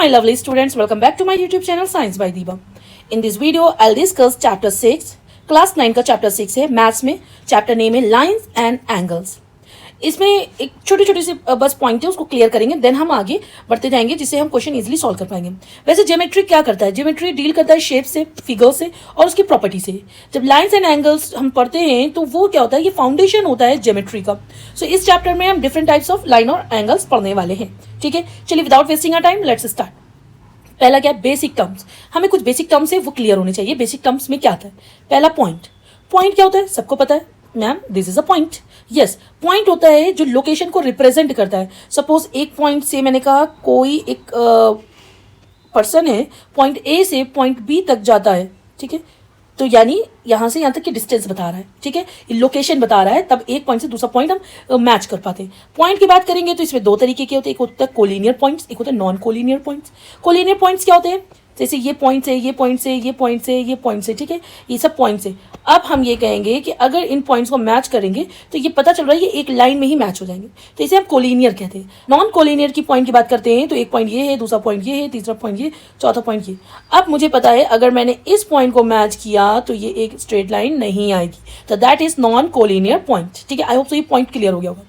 my lovely students, welcome back to my YouTube channel Science by Deeba. In this video, I'll discuss chapter 6, class 9 का chapter 6 है maths में. Chapter name है lines and angles. इसमें एक छोटी छोटी सी बस पॉइंट है, उसको क्लियर करेंगे, देन हम आगे बढ़ते जाएंगे जिससे हम क्वेश्चन इजीली सॉल्व कर पाएंगे. वैसे ज्योमेट्री क्या करता है? ज्योमेट्री डील करता है शेप से, फिगर से और उसकी प्रॉपर्टी से. जब लाइंस एंड एंगल्स हम पढ़ते हैं तो वो क्या होता है, ये फाउंडेशन होता है ज्योमेट्री का. सो इस चैप्टर में हम डिफरेंट टाइप्स ऑफ लाइन और एंगल्स पढ़ने वाले हैं. ठीक है, चलिए without wasting our time let's start. पहला क्या है? Basic terms. हमें कुछ बेसिक टर्म्स है वो क्लियर होने चाहिए. बेसिक टर्म्स में क्या आता है? पहला पॉइंट. पॉइंट क्या होता है? सबको पता है ma'am, this is a point. Yes, point होता है जो लोकेशन को रिप्रेजेंट करता है. सपोज एक पॉइंट से मैंने कहा कोई एक पर्सन है, पॉइंट ए से पॉइंट बी तक जाता है. ठीक है, तो यानी यहाँ से यहाँ तक की डिस्टेंस बता रहा है. ठीक है, लोकेशन बता रहा है, तब एक पॉइंट से दूसरा पॉइंट हम मैच कर पाते हैं. पॉइंट की बात करेंगे तो इसमें दो तरीके के होते हैं. एक होता है कोलिनियर पॉइंट्स, एक होता है non collinear points. Collinear points क्या होते हैं? जैसे ये पॉइंट से, ये पॉइंट से, ये पॉइंट से, ये पॉइंट से. ठीक है, ये सब पॉइंट से. अब हम ये कहेंगे कि अगर इन पॉइंट्स को मैच करेंगे तो ये पता चल रहा है ये एक लाइन में ही मैच हो जाएंगे, तो इसे हम कोलिनियर कहते हैं. नॉन कोलिनियर की पॉइंट की बात करते हैं तो एक पॉइंट ये है, दूसरा पॉइंट ये है, तीसरा पॉइंट ये, चौथा पॉइंट ये. अब मुझे पता है अगर मैंने इस पॉइंट को मैच किया तो ये एक स्ट्रेट लाइन नहीं आएगी, तो that is non collinear point. ठीक है, आई होप सो ये पॉइंट क्लियर हो गया होगा.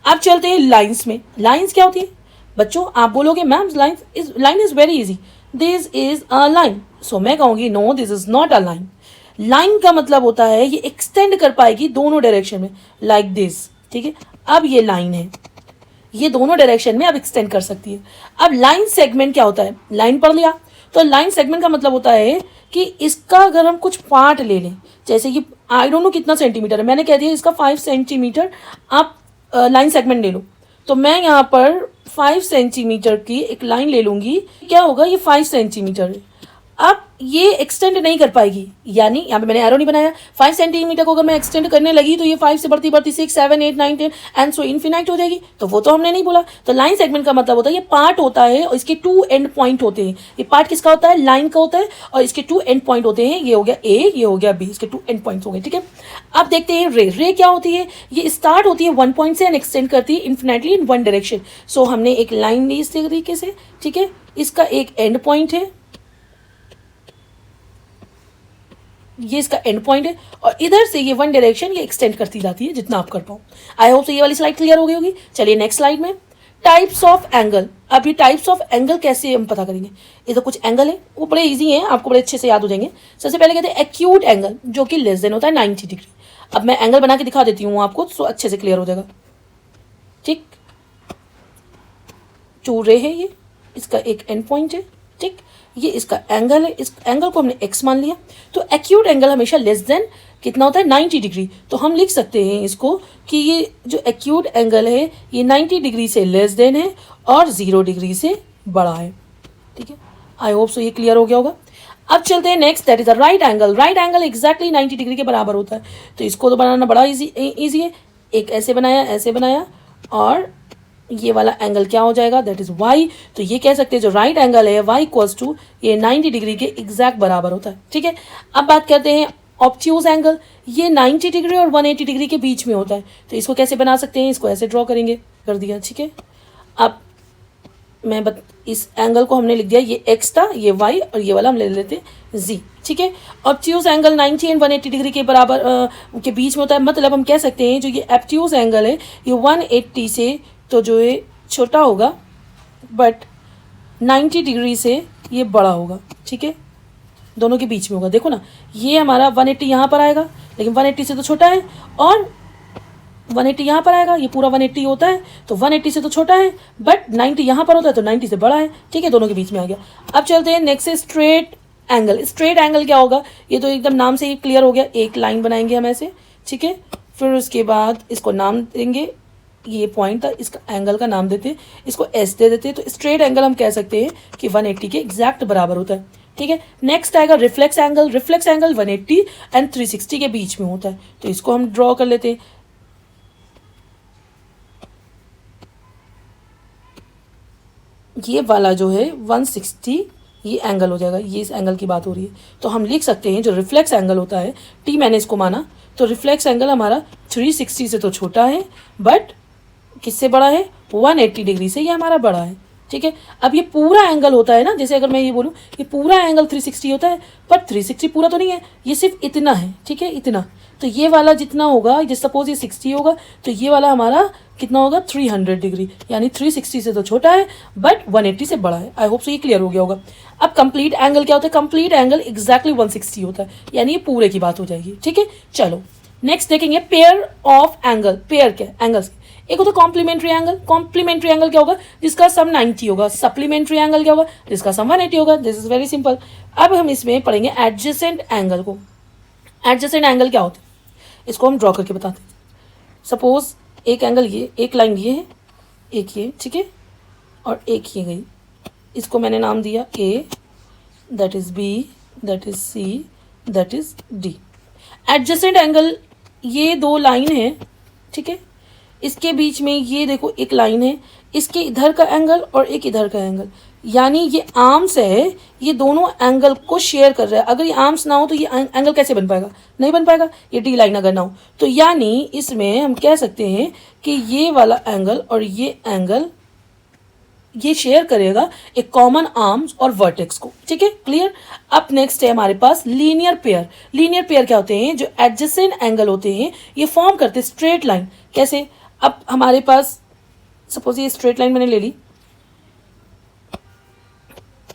अब चलते हैं लाइन्स में. लाइन्स क्या होती है बच्चों? आप बोलोगे ma'am line is very easy, this is a line. So मैं कहूंगी no, this is not a line. Line का मतलब होता है ये एक्सटेंड कर पाएगी दोनों डायरेक्शन में, लाइक दिस. ठीक है, अब ये लाइन है, ये दोनों डायरेक्शन में अब एक्सटेंड कर सकती है. अब लाइन सेगमेंट क्या होता है? लाइन पढ़ लिया तो लाइन सेगमेंट का मतलब होता है कि इसका अगर हम कुछ पार्ट ले लें, जैसे कि आई डोंट नो कितना सेंटीमीटर है, मैंने कह दिया इसका 5 सेंटीमीटर आप लाइन सेगमेंट ले लो, तो मैं यहाँ पर 5 सेंटीमीटर की एक लाइन ले लूंगी. क्या होगा? ये 5 सेंटीमीटर है. अब ये एक्सटेंड नहीं कर पाएगी, यानी यहाँ पे मैंने एरो नहीं बनाया. 5 सेंटीमीटर को अगर मैं एक्सटेंड करने लगी तो ये 5 से बढ़ती बढ़ती 6, 7, 8, 9, 10 एंड सो इन्फिनाइट हो जाएगी. तो वो तो हमने नहीं बोला. तो लाइन सेगमेंट का मतलब होता है ये पार्ट होता है और इसके 2 एंड पॉइंट होते हैं. ये पार्ट किसका होता है? लाइन का होता है, और इसके 2 एंड पॉइंट होते हैं. ये हो गया ए, ये हो गया बी, इसके 2 एंड पॉइंट्स हो गए. ठीक है, अब देखते हैं रे. रे क्या होती है? ये स्टार्ट होती है 1 पॉइंट से एंड एक्सटेंड करती है इन्फिनाइटली इन वन डायरेक्शन. सो हमने एक लाइन ली इस तरीके से. ठीक है, इसका एक एंड पॉइंट है, ये इसका एंड पॉइंट है, और इधर से ये वन डायरेक्शन ये एक्सटेंड करती जाती है जितना आप कर पाओ. आई होप तो ये वाली स्लाइड क्लियर हो गई होगी. चलिए नेक्स्ट स्लाइड में टाइप्स ऑफ एंगल. अब ये टाइप्स ऑफ एंगल कैसे हम पता करेंगे? ये तो कुछ एंगल है वो बड़े इजी हैं, आपको बड़े अच्छे से याद हो जाएंगे. सबसे पहले कहते हैं एक्यूट एंगल, जो कि लेस देन होता है 90 डिग्री. अब मैं एंगल बना के दिखा देती हूँ आपको तो अच्छे से क्लियर हो जाएगा. ठीक, 2 रे है, ये इसका एक एंड पॉइंट है. ठीक, ये इसका एंगल है, इस एंगल को हमने x मान लिया. तो एक्यूट एंगल हमेशा लेस देन कितना होता है? 90 डिग्री. तो हम लिख सकते हैं इसको कि ये जो एक्यूट एंगल है ये 90 डिग्री से लेस देन है और 0 डिग्री से बड़ा है. ठीक है, आई होप सो ये क्लियर हो गया होगा. अब चलते हैं next, that is the right angle. Right angle exactly 90 degree के बराबर होता है. तो इसको तो बनाना बड़ा ईजी है. एक ऐसे बनाया, ऐसे बनाया, और ये वाला एंगल क्या हो जाएगा? That is y. तो ये कह सकते हैं जो राइट एंगल है y इक्वल्स टू ये 90 डिग्री के एग्जैक्ट बराबर होता है. ठीक है, अब बात करते हैं ऑब्ट्यूज एंगल. ये 90 डिग्री और 180 डिग्री के बीच में होता है. तो इसको कैसे बना सकते हैं? इसको ऐसे ड्रॉ करेंगे, कर दिया. ठीक है, अब मैं इस एंगल को हमने लिख दिया, ये x था, ये y, और ये वाला हम ले लेते हैं z. ठीक है, ऑब्ट्यूज एंगल 90 एंड 180 डिग्री के बराबर के बीच में होता है. मतलब हम कह सकते हैं जो ये ऑब्ट्यूज एंगल है ये 180 से तो जो ये छोटा होगा, बट 90 डिग्री से ये बड़ा होगा. ठीक है, दोनों के बीच में होगा. देखो ना, ये हमारा 180 यहाँ पर आएगा, लेकिन 180 से तो छोटा है, और 180 यहाँ पर आएगा, ये पूरा 180 होता है, तो 180 से तो छोटा है, बट 90 यहाँ पर होता है तो 90 से बड़ा है. ठीक है, दोनों के बीच में आ गया. अब चलते हैं नेक्स्ट है स्ट्रेट एंगल. स्ट्रेट एंगल क्या होगा? ये तो एकदम नाम से ही क्लियर हो गया. एक लाइन बनाएंगे हम ऐसे. ठीक है, फिर उसके बाद इसको नाम देंगे, ये पॉइंट था, इसका एंगल का नाम देते हैं, इसको एस दे देते हैं. तो स्ट्रेट एंगल हम कह सकते हैं कि 180 के एग्जैक्ट बराबर होता है. ठीक है, नेक्स्ट आएगा reflex angle. Reflex angle 180 and 360 के बीच में होता है. तो इसको हम ड्रॉ कर लेते हैं. ये वाला जो है 160 ये एंगल हो जाएगा. ये इस एंगल की बात हो रही है. तो हम लिख सकते हैं जो रिफ्लेक्स एंगल होता है, टी मैंने इसको माना, तो रिफ्लेक्स एंगल हमारा 360 से तो छोटा है, बट किससे बड़ा है? 180 डिग्री से ये हमारा बड़ा है. ठीक है। अब ये पूरा एंगल होता है ना, जैसे अगर मैं ये बोलूँ ये पूरा एंगल 360 होता है, पर 360 पूरा तो नहीं है, ये सिर्फ इतना है, ठीक है, इतना। तो ये वाला जितना होगा, जैसे सपोज ये 60 होगा, तो ये वाला हमारा कितना होगा 300 डिग्री, यानी 360 से तो छोटा है बट 180 से बड़ा है। आई होप सो ये क्लियर हो गया होगा। अब कंप्लीट एंगल क्या होता है? कंप्लीट एंगल एग्जैक्टली 160 होता है, यानी ये पूरे की बात हो जाएगी, ठीक है। चलो नेक्स्ट देखेंगे पेयर ऑफ एंगल। पेयर क्या एंगल्स? एक होता है कॉम्प्लीमेंट्री एंगल। कॉम्प्लीमेंट्री एंगल क्या होगा? जिसका सम 90 होगा। सप्लीमेंट्री एंगल क्या होगा? जिसका सम 180 होगा। This is very simple. अब हम इसमें पढ़ेंगे एडजेसेंट एंगल को। एडजेसेंट एंगल क्या होता है इसको हम ड्रॉ करके बताते हैं। सपोज एक एंगल ये, एक लाइन ये है, एक ये, ठीक है, और एक ये गई। इसको मैंने नाम दिया A, that is B, that is C, that is D. Adjacent angle ये दो लाइन है, ठीक है, इसके बीच में ये देखो एक लाइन है, इसके इधर का एंगल और एक इधर का एंगल, यानी ये आर्म्स है, ये दोनों एंगल को शेयर कर रहा है। अगर ये आर्म्स ना हो तो ये एंगल कैसे बन पाएगा? नहीं बन पाएगा, ये डी लाइन अगर ना हो तो। यानी इसमें हम कह सकते हैं कि ये वाला एंगल और ये एंगल ये शेयर करेगा एक कॉमन आर्म्स और वर्टेक्स को, ठीक है, क्लियर। अब नेक्स्ट है हमारे पास लीनियर पेयर। लीनियर पेयर क्या होते हैं? जो एडजेसेंट एंगल होते हैं ये फॉर्म करते हैं स्ट्रेट लाइन। कैसे? अब हमारे पास सपोज ये स्ट्रेट लाइन मैंने ले ली,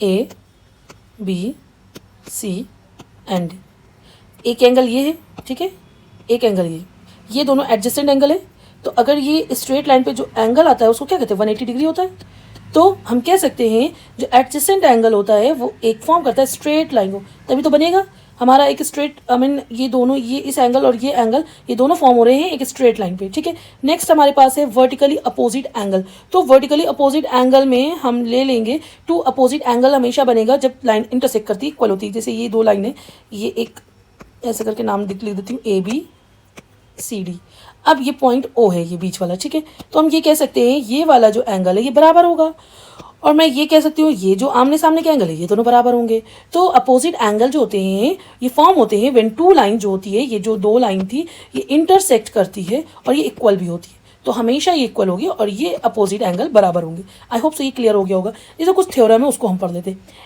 ए बी सी एंड एक एंगल ये है, ठीक है, एक एंगल ये दोनों एडजेसेंट एंगल है। तो अगर ये स्ट्रेट लाइन पे जो एंगल आता है उसको क्या कहते हैं? 180 डिग्री होता है। तो हम कह सकते हैं जो एडजेसेंट एंगल होता है वो एक फॉर्म करता है स्ट्रेट लाइन को, तभी तो बनेगा हमारा एक स्ट्रेट, आई मीन ये दोनों, ये इस एंगल और ये एंगल, ये दोनों फॉर्म हो रहे हैं एक स्ट्रेट लाइन पे, ठीक है। नेक्स्ट हमारे पास है वर्टिकली अपोजिट एंगल। तो वर्टिकली अपोजिट एंगल में हम ले लेंगे टू अपोजिट एंगल हमेशा बनेगा जब लाइन इंटरसेक्ट करती है, इक्वल होती है। जैसे ये दो लाइन है, ये एक ऐसे करके नाम लिख देती हूँ, ए बी सी डी। अब ये पॉइंट ओ है, ये बीच वाला, ठीक है। तो हम ये कह सकते हैं ये वाला जो एंगल है ये बराबर होगा, और मैं ये कह सकती हूँ ये जो आमने सामने के एंगल है ये दोनों बराबर होंगे। तो अपोजिट एंगल जो होते हैं ये फॉर्म होते हैं व्हेन टू लाइन जो होती है, ये जो दो लाइन थी ये इंटरसेक्ट करती है और ये इक्वल भी होती है। तो हमेशा ये इक्वल होगी और ये अपोजिट एंगल बराबर होंगे। आई होप सो ये क्लियर हो गया होगा। ये जो कुछ थ्योरम है उसको हम पढ़ लेते हैं।